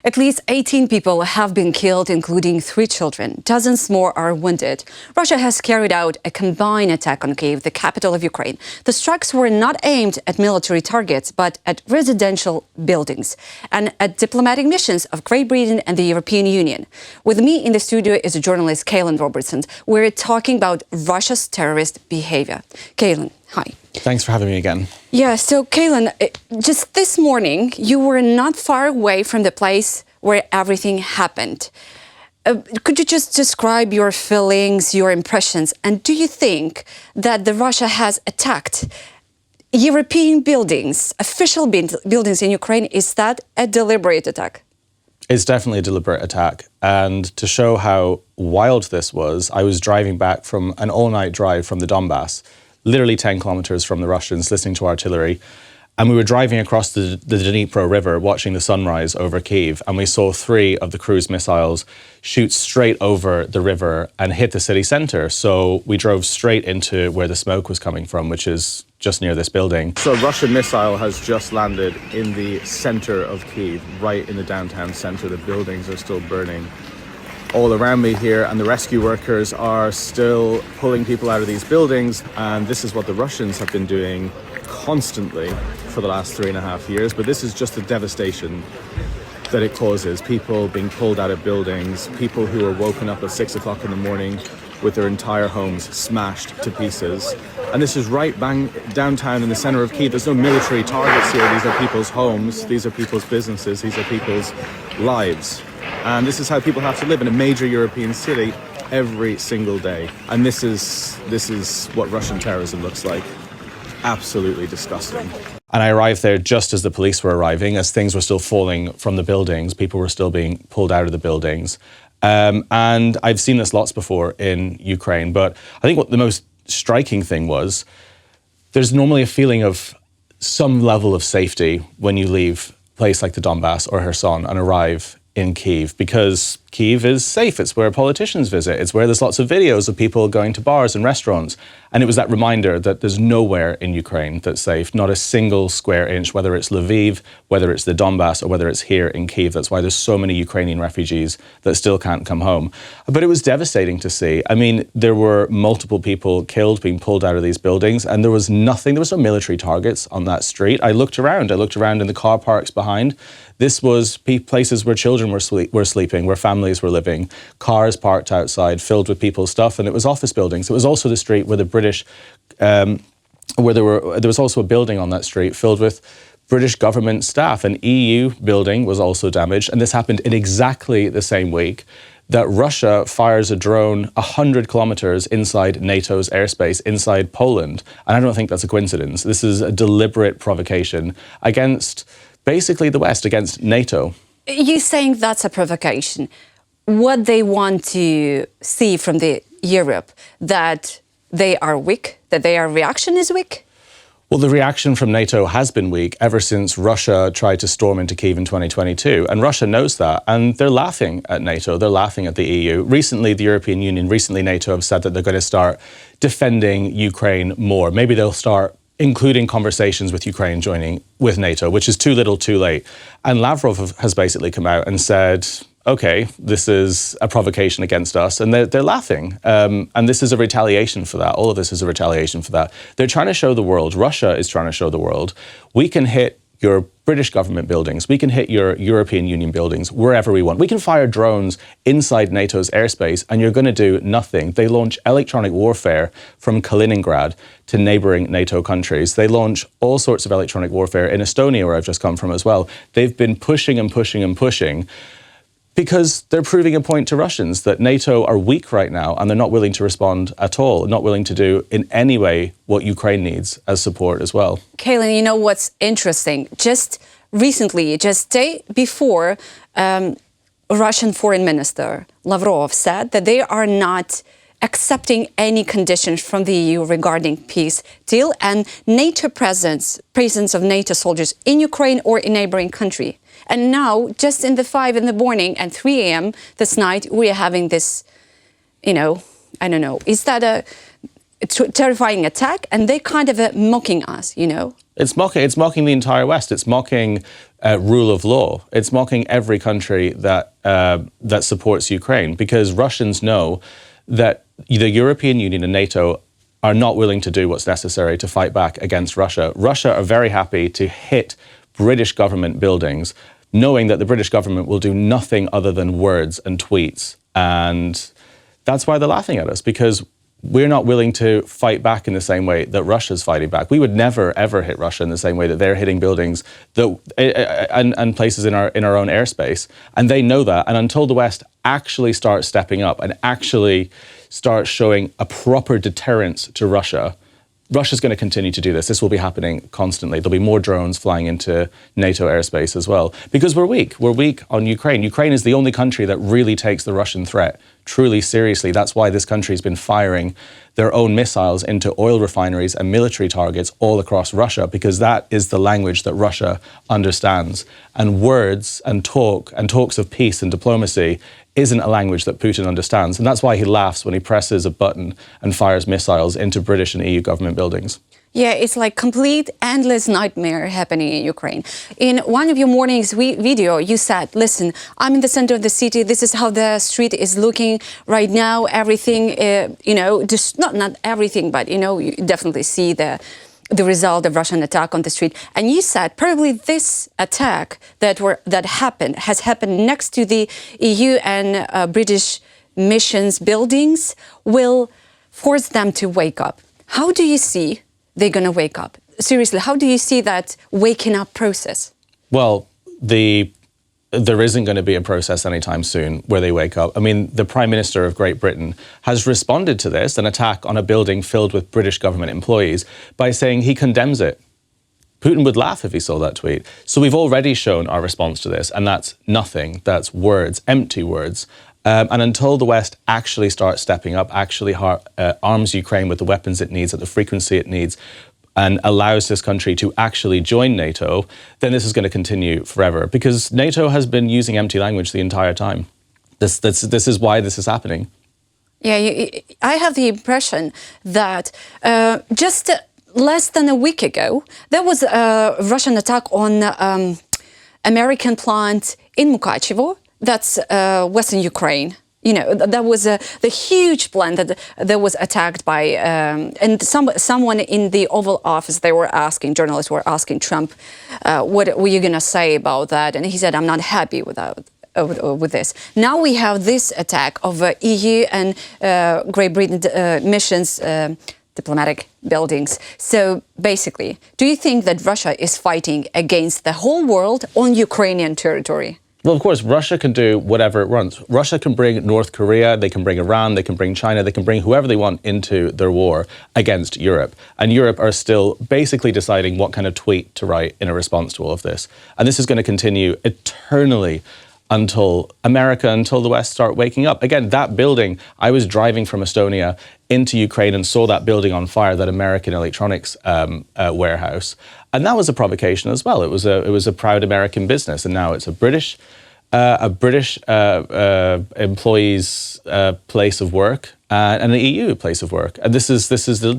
At least 18 people have been killed, including 3 children. Dozens more are wounded. Russia has carried out a combined attack on Kyiv, the capital of Ukraine. The strikes were not aimed at military targets, but at residential buildings and at diplomatic missions of Great Britain and the European Union. With me in the studio is journalist Caolan Robertson. We're talking about Russia's terrorist behavior. Caolan, hi. Thanks for having me again. Yeah, so Caolan, just this morning, you were not far away from the place where everything happened. Could you just describe your feelings, your impressions, and do you think that Russia has attacked European buildings, official buildings in Ukraine? Is that a deliberate attack? It's definitely a deliberate attack. And to show how wild this was, I was driving back from an all-night drive from the Donbass, literally 10 kilometers from the Russians, listening to artillery. And we were driving across the Dnipro River, watching the sunrise over Kyiv, and we saw 3 of the cruise missiles shoot straight over the river and hit the city center. So we drove straight into where the smoke was coming from, which is just near this building. So a Russian missile has just landed in the center of Kyiv, right in the downtown center. The buildings are still burning all around me here, and the rescue workers are still pulling people out of these buildings. And this is what the Russians have been doing constantly for the last 3.5 years. But this is just the devastation that it causes. People being pulled out of buildings, people who are woken up at 6 o'clock in the morning with their entire homes smashed to pieces. And this is right bang downtown in the center of Kyiv. There's no military targets here. These are people's homes, these are people's businesses, these are people's lives. And this is how people have to live in a major European city every single day. And this is what Russian terrorism looks like. Absolutely disgusting. And I arrived there just as the police were arriving, as things were still falling from the buildings. People were still being pulled out of the buildings. And I've seen this lots before in Ukraine, but I think what the most striking thing was, there's normally a feeling of some level of safety when you leave a place like the Donbass or Kherson and arrive in Kyiv, because Kyiv is safe. It's where politicians visit. It's where there's lots of videos of people going to bars and restaurants. And it was that reminder that there's nowhere in Ukraine that's safe, not a single square inch, whether it's Lviv, whether it's the Donbass, or whether it's here in Kyiv. That's why there's so many Ukrainian refugees that still can't come home. But it was devastating to see. I mean, there were multiple people killed, being pulled out of these buildings, and there was nothing, there was no military targets on that street. I looked around in the car parks behind. This was places where children were sleeping, where families were living, cars parked outside filled with people's stuff, and it was office buildings. It was also the street where the British, there was also a building on that street filled with British government staff. An EU building was also damaged, and this happened in exactly the same week that Russia fires a drone 100 kilometers inside NATO's airspace, inside Poland. And I don't think that's a coincidence. This is a deliberate provocation against basically the West, against NATO. You're saying that's a provocation. What they want to see from Europe, that they are weak, that their reaction is weak? Well, the reaction from NATO has been weak ever since Russia tried to storm into Kyiv in 2022. And Russia knows that. And they're laughing at NATO. They're laughing at the EU. Recently, the European Union, NATO have said that they're going to start defending Ukraine more. Maybe they'll start including conversations with Ukraine joining with NATO, which is too little too late. And Lavrov has basically come out and said, okay, this is a provocation against us, and they're laughing. And this is a retaliation for that. All of this is a retaliation for that. They're trying to show the world, Russia is trying to show the world, we can hit your British government buildings, we can hit your European Union buildings wherever we want. We can fire drones inside NATO's airspace and you're going to do nothing. They launch electronic warfare from Kaliningrad to neighboring NATO countries. They launch all sorts of electronic warfare in Estonia, where I've just come from as well. They've been pushing and pushing and pushing, because they're proving a point to Russians that NATO are weak right now and they're not willing to respond at all, not willing to do in any way what Ukraine needs as support as well. Caolan, you know what's interesting? Just recently, just day before, Russian Foreign Minister Lavrov said that they are not accepting any conditions from the EU regarding peace deal and NATO presence of NATO soldiers in Ukraine or in neighboring country. And now, just in the 5 in the morning and 3 a.m. this night, we are having this, I don't know, is that a terrifying attack? And they kind of mocking us, It's mocking the entire West. It's mocking rule of law. It's mocking every country that supports Ukraine, because Russians know that the European Union and NATO are not willing to do what's necessary to fight back against Russia. Russia are very happy to hit British government buildings, knowing that the British government will do nothing other than words and tweets. And that's why they're laughing at us, because we're not willing to fight back in the same way that Russia's fighting back. We would never, ever hit Russia in the same way that they're hitting buildings and places in our own airspace. And they know that. And until the West actually starts stepping up and actually starts showing a proper deterrence to Russia, Russia's going to continue to do this. This will be happening constantly. There'll be more drones flying into NATO airspace as well, because we're weak. We're weak on Ukraine. Ukraine is the only country that really takes the Russian threat truly seriously. That's why this country's been firing their own missiles into oil refineries and military targets all across Russia, because that is the language that Russia understands. And words and talks of peace and diplomacy isn't a language that Putin understands. And that's why he laughs when he presses a button and fires missiles into British and EU government buildings. Yeah, it's like complete endless nightmare happening in Ukraine. In one of your morning's video, you said, listen, I'm in the center of the city. This is how the street is looking right now. Everything, just not everything, but, you definitely see the result of Russian attack on the street. And you said probably this attack that has happened next to the EU and British missions buildings will force them to wake up. How do you see they're going to wake up? Seriously, how do you see that waking up process? Well, there isn't going to be a process anytime soon where they wake up. I mean, the Prime Minister of Great Britain has responded to this, an attack on a building filled with British government employees, by saying he condemns it. Putin would laugh if he saw that tweet. So we've already shown our response to this, and that's nothing. That's words, empty words. And until the West actually starts stepping up, actually arms Ukraine with the weapons it needs at the frequency it needs, and allows this country to actually join NATO, then this is going to continue forever, because NATO has been using empty language the entire time. This is why this is happening. Yeah, I have the impression that just less than a week ago, there was a Russian attack on American plant in Mukachevo. That's Western Ukraine. That was the huge plant that was attacked by, and someone in the Oval Office, journalists were asking Trump, what were you going to say about that? And he said, I'm not happy with this. Now we have this attack of EU and Great Britain missions, diplomatic buildings. So basically, do you think that Russia is fighting against the whole world on Ukrainian territory? Well, of course, Russia can do whatever it wants. Russia can bring North Korea, they can bring Iran, they can bring China, they can bring whoever they want into their war against Europe. And Europe are still basically deciding what kind of tweet to write in a response to all of this. And this is going to continue eternally until the West start waking up. Again, that building, I was driving from Estonia into Ukraine and saw that building on fire, that American electronics warehouse. And that was a provocation as well. It was a proud American business, and now it's a British employee's place of work and an EU place of work. And this is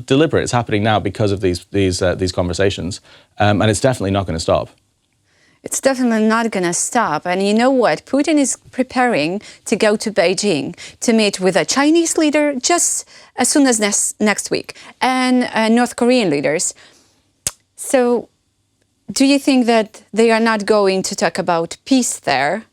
deliberate. It's happening now because of these conversations, and it's definitely not going to stop. It's definitely not going to stop. And you know what? Putin is preparing to go to Beijing to meet with a Chinese leader just as soon as next week, and North Korean leaders. So do you think that they are not going to talk about peace there,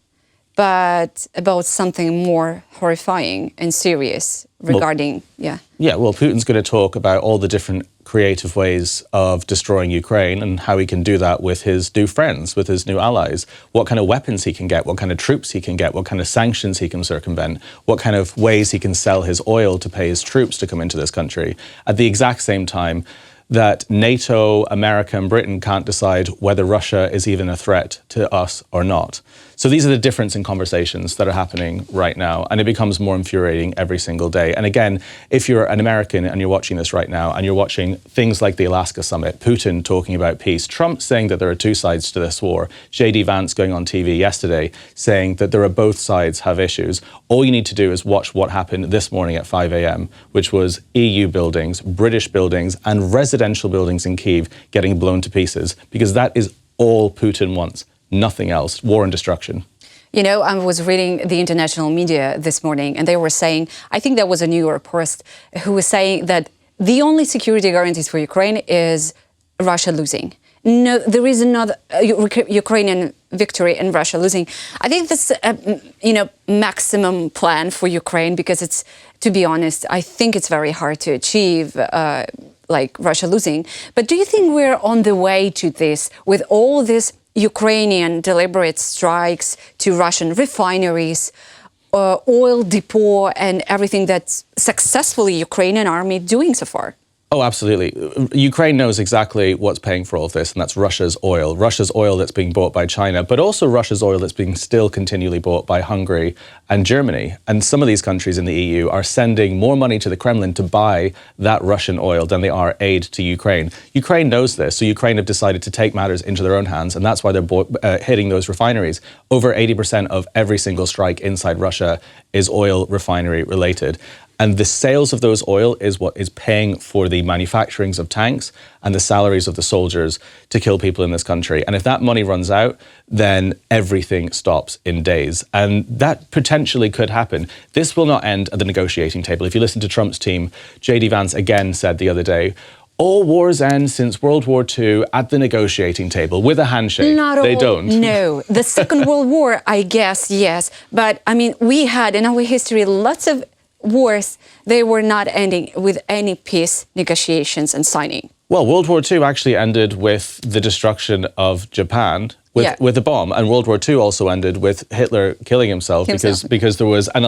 but about something more horrifying and serious regarding, well, Putin's going to talk about all the different creative ways of destroying Ukraine and how he can do that with his new friends, with his new allies, what kind of weapons he can get, what kind of troops he can get, what kind of sanctions he can circumvent, what kind of ways he can sell his oil to pay his troops to come into this country. At the exact same time that NATO, America and Britain can't decide whether Russia is even a threat to us or not. So these are the difference in conversations that are happening right now, and it becomes more infuriating every single day. And again, if you're an American and you're watching this right now, and you're watching things like the Alaska summit, Putin talking about peace, Trump saying that there are two sides to this war, J.D. Vance going on TV yesterday saying that there are both sides have issues, all you need to do is watch what happened this morning at 5 a.m., which was EU buildings, British buildings, and residential buildings in Kyiv getting blown to pieces, because that is all Putin wants. nothing else, war and destruction. You know, I was reading the international media this morning, and they were saying, I think that was a New York Post, who was saying that the only security guarantees for Ukraine is Russia losing. No, there is another Ukrainian victory and Russia losing. I think that's maximum plan for Ukraine, because it's, to be honest, I think it's very hard to achieve, like Russia losing. But do you think we're on the way to this with all this Ukrainian deliberate strikes to Russian refineries, oil depot, and everything that's successfully Ukrainian army doing so far? Oh, absolutely. Ukraine knows exactly what's paying for all of this, and that's Russia's oil. Russia's oil that's being bought by China, but also Russia's oil that's being still continually bought by Hungary and Germany. And some of these countries in the EU are sending more money to the Kremlin to buy that Russian oil than they are aid to Ukraine. Ukraine knows this, so Ukraine have decided to take matters into their own hands, and that's why they're hitting those refineries. Over 80% of every single strike inside Russia is oil refinery related. And the sales of those oil is what is paying for the manufacturings of tanks and the salaries of the soldiers to kill people in this country. And if that money runs out, then everything stops in days. And that potentially could happen. This will not end at the negotiating table. If you listen to Trump's team, J.D. Vance again said the other day, all wars end since World War II at the negotiating table with a handshake. They don't. No. The Second World War, I guess, yes. But I mean, we had in our history lots of wars, they were not ending with any peace negotiations and signing. Well, World War II actually ended with the destruction of Japan with a bomb, and World War II also ended with Hitler killing himself. because there was an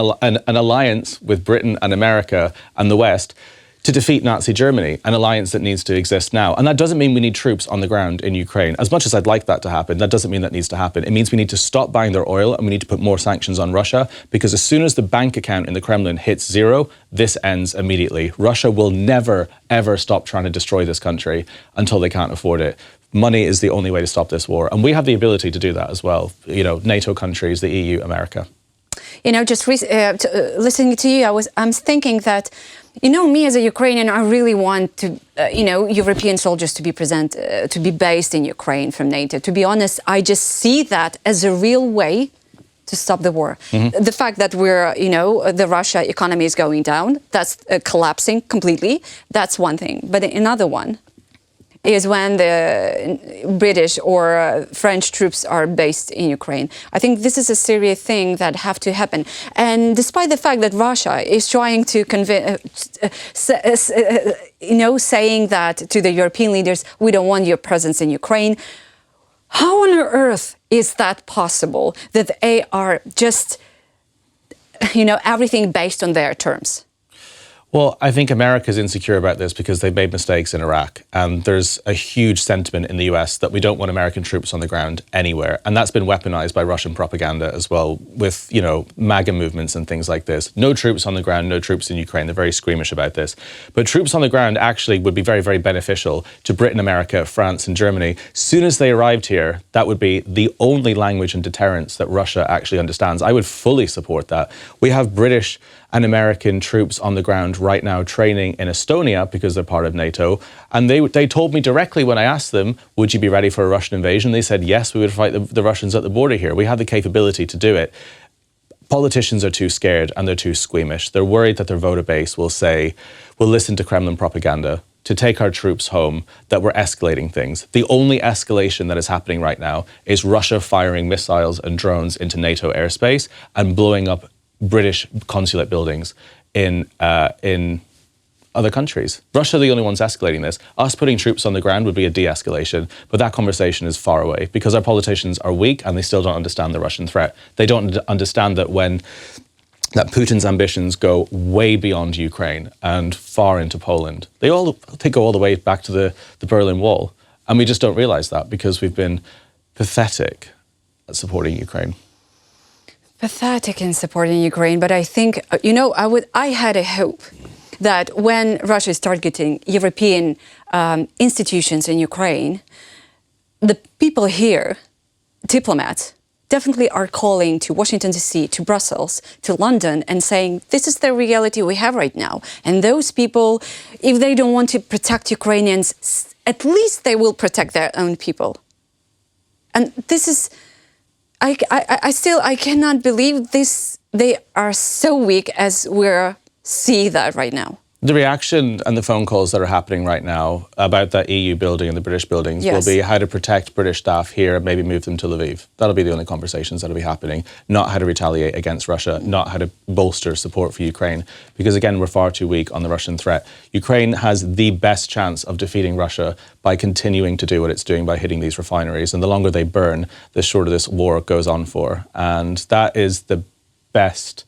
alliance with Britain and America and the West to defeat Nazi Germany, an alliance that needs to exist now. And that doesn't mean we need troops on the ground in Ukraine. As much as I'd like that to happen, that doesn't mean that needs to happen. It means we need to stop buying their oil, and we need to put more sanctions on Russia, because as soon as the bank account in the Kremlin hits zero, this ends immediately. Russia will never, ever stop trying to destroy this country until they can't afford it. Money is the only way to stop this war. And we have the ability to do that as well. You know, NATO countries, the EU, America. You know, just listening to you, I'm thinking that, you know, me as a Ukrainian, I really want to, European soldiers to be based in Ukraine from NATO. To be honest, I just see that as a real way to stop the war. Mm-hmm. The fact that the Russia economy is going down, that's collapsing completely. That's one thing. But another one is when the British or French troops are based in Ukraine. I think this is a serious thing that have to happen. And despite the fact that Russia is trying to saying that to the European leaders, we don't want your presence in Ukraine. How on earth is that possible, that they are just, everything based on their terms? Well, I think America's insecure about this because they've made mistakes in Iraq. And there's a huge sentiment in the US that we don't want American troops on the ground anywhere. And that's been weaponized by Russian propaganda as well, with, MAGA movements and things like this. No troops on the ground, no troops in Ukraine. They're very squeamish about this. But troops on the ground actually would be very, very beneficial to Britain, America, France, and Germany. Soon as they arrived here, that would be the only language and deterrence that Russia actually understands. I would fully support that. We have British and American troops on the ground right now training in Estonia because they're part of NATO. And they told me directly when I asked them, would you be ready for a Russian invasion? They said, yes, we would fight the Russians at the border here. We have the capability to do it. Politicians are too scared and they're too squeamish. They're worried that their voter base will listen to Kremlin propaganda to take our troops home, that we're escalating things. The only escalation that is happening right now is Russia firing missiles and drones into NATO airspace and blowing up British consulate buildings in other countries. Russia are the only ones escalating this. Us putting troops on the ground would be a de-escalation, but that conversation is far away because our politicians are weak and they still don't understand the Russian threat. They don't understand that that Putin's ambitions go way beyond Ukraine and far into Poland. They go all the way back to the Berlin Wall, and we just don't realize that because we've been pathetic at supporting Ukraine. Pathetic in supporting Ukraine, but I think, I had a hope that when Russia is targeting European institutions in Ukraine, the people here, diplomats, definitely are calling to Washington, D.C., to Brussels, to London, and saying, this is the reality we have right now. And those people, if they don't want to protect Ukrainians, at least they will protect their own people. And this is I cannot believe this. They are so weak as we're seeing that right now. The reaction and the phone calls that are happening right now about that EU building and the British buildings will be how to protect British staff here and maybe move them to Lviv. That'll be the only conversations that'll be happening, not how to retaliate against Russia, not how to bolster support for Ukraine. Because again, we're far too weak on the Russian threat. Ukraine has the best chance of defeating Russia by continuing to do what it's doing by hitting these refineries. And the longer they burn, the shorter this war goes on for. And that is the best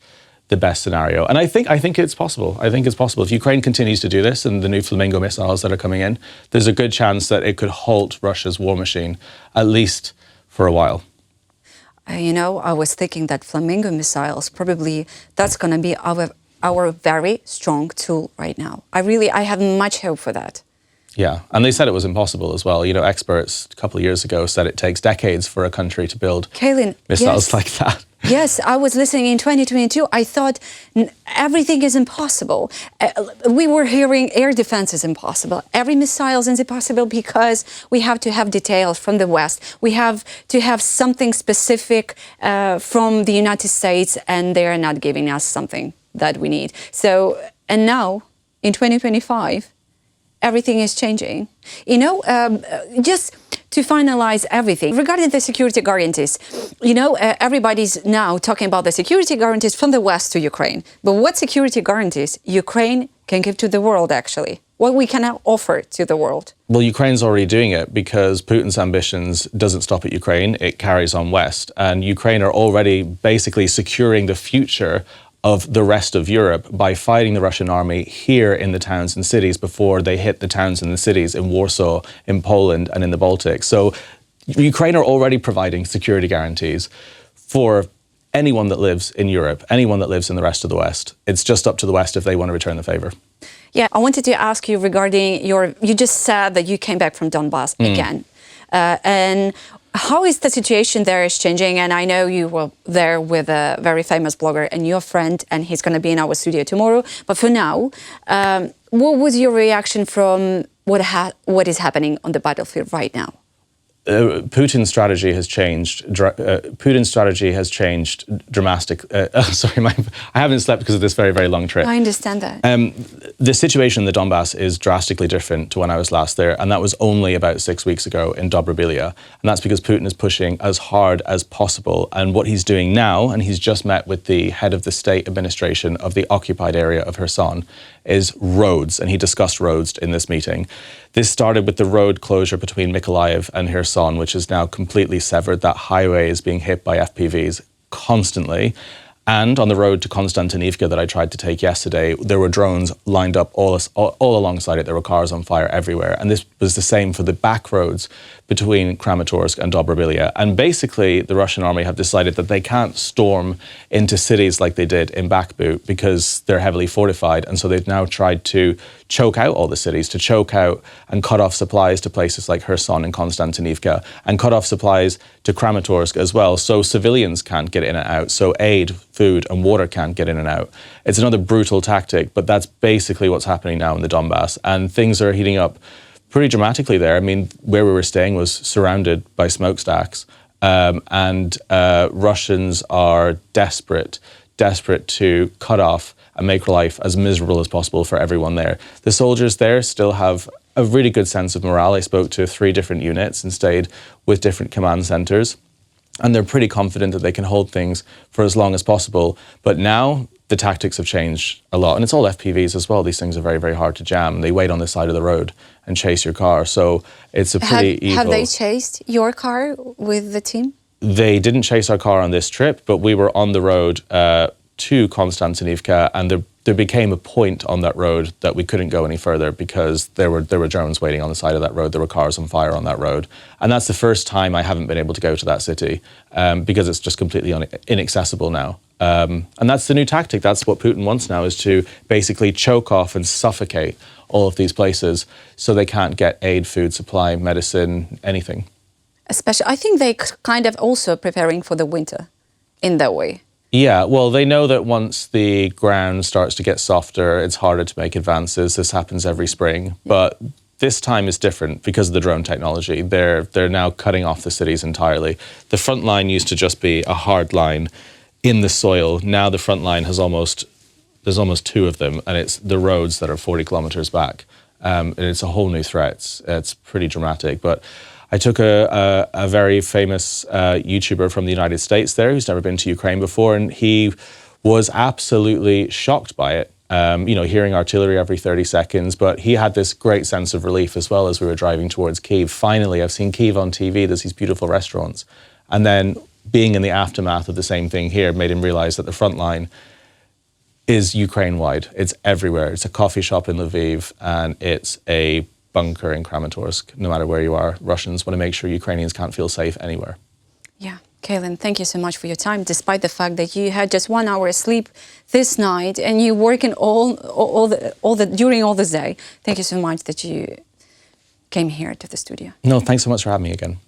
scenario. And I think it's possible. I think it's possible. If Ukraine continues to do this and the new Flamingo missiles that are coming in, there's a good chance that it could halt Russia's war machine, at least for a while. You know, I was thinking that Flamingo missiles, probably that's going to be our very strong tool right now. I have much hope for that. Yeah, and they said it was impossible as well. You know, experts a couple of years ago said it takes decades for a country to build Caolan, missiles like that. Yes, I was listening in 2022. I thought everything is impossible. We were hearing air defense is impossible. Every missile is impossible because we have to have details from the West. We have to have something specific from the United States, and they're not giving us something that we need. So, and now in 2025, everything is changing. You know, just to finalize everything, regarding the security guarantees, you know, everybody's now talking about the security guarantees from the West to Ukraine. But what security guarantees Ukraine can give to the world, actually? What we can offer to the world? Well, Ukraine's already doing it because Putin's ambitions doesn't stop at Ukraine, it carries on west. And Ukraine are already basically securing the future of the rest of Europe by fighting the Russian army here in the towns and cities before they hit the towns and the cities in Warsaw, in Poland, and in the Baltics. So Ukraine are already providing security guarantees for anyone that lives in Europe, anyone that lives in the rest of the West. It's just up to the West if they want to return the favor. Yeah, I wanted to ask you regarding you just said that you came back from Donbass again. And how is the situation there is changing? And I know you were there with a very famous blogger and your friend, and he's going to be in our studio tomorrow. But for now, what was your reaction from what is happening on the battlefield right now? Putin's strategy has changed. Putin's strategy has changed dramatically. Sorry, I haven't slept because of this very, very long trip. I understand that. The situation in the Donbass is drastically different to when I was last there, and that was only about 6 weeks ago in Dobrobylia. And that's because Putin is pushing as hard as possible. And what he's doing now, and he's just met with the head of the state administration of the occupied area of Kherson, is roads, and he discussed roads in this meeting. This started with the road closure between Mykolaiv and Kherson, which is now completely severed. That highway is being hit by FPVs constantly. And on the road to Konstantinivka that I tried to take yesterday, there were drones lined up all alongside it. There were cars on fire everywhere. And this was the same for the back roads between Kramatorsk and Dobrobylia. And basically, the Russian army have decided that they can't storm into cities like they did in Bakhmut because they're heavily fortified. And so they've now tried to choke out all the cities, to choke out and cut off supplies to places like Kherson and Konstantinivka, and cut off supplies to Kramatorsk as well, so civilians can't get in and out, so aid, food and water can't get in and out. It's another brutal tactic, but that's basically what's happening now in the Donbass, and things are heating up pretty dramatically there. I mean, where we were staying was surrounded by smokestacks, and Russians are desperate to cut off and make life as miserable as possible for everyone there. The soldiers there still have a really good sense of morale. I spoke to 3 different units and stayed with different command centers, and they're pretty confident that they can hold things for as long as possible. But now the tactics have changed a lot, and it's all FPVs as well. These things are very, very hard to jam. They wait on the side of the road and chase your car, so it's a pretty evil... Have they chased your car with the team? They didn't chase our car on this trip, but we were on the road to Konstantinivka, and there became a point on that road that we couldn't go any further because there were drones waiting on the side of that road. There were cars on fire on that road. And that's the first time I haven't been able to go to that city because it's just completely inaccessible now. And that's the new tactic. That's what Putin wants now, is to basically choke off and suffocate all of these places so they can't get aid, food supply, medicine, anything. Especially, I think they kind of also preparing for the winter in that way. Yeah, well, they know that once the ground starts to get softer, it's harder to make advances. This happens every spring. But this time is different because of the drone technology. They're now cutting off the cities entirely. The front line used to just be a hard line in the soil. Now the front line has there's almost two of them, and it's the roads that are 40 kilometers back. And it's a whole new threat. It's pretty dramatic. But I took a very famous YouTuber from the United States there who's never been to Ukraine before, and he was absolutely shocked by it. Hearing artillery every 30 seconds, but he had this great sense of relief as well as we were driving towards Kyiv. Finally, I've seen Kyiv on TV, there's these beautiful restaurants. And then being in the aftermath of the same thing here made him realize that the front line is Ukraine-wide. It's everywhere. It's a coffee shop in Lviv, and it's a bunker in Kramatorsk. No matter where you are, Russians want to make sure Ukrainians can't feel safe anywhere. Yeah. Caolan, thank you so much for your time, despite the fact that you had just 1 hour sleep this night and you're working during all the day. Thank you so much that you came here to the studio. No, thanks so much for having me again.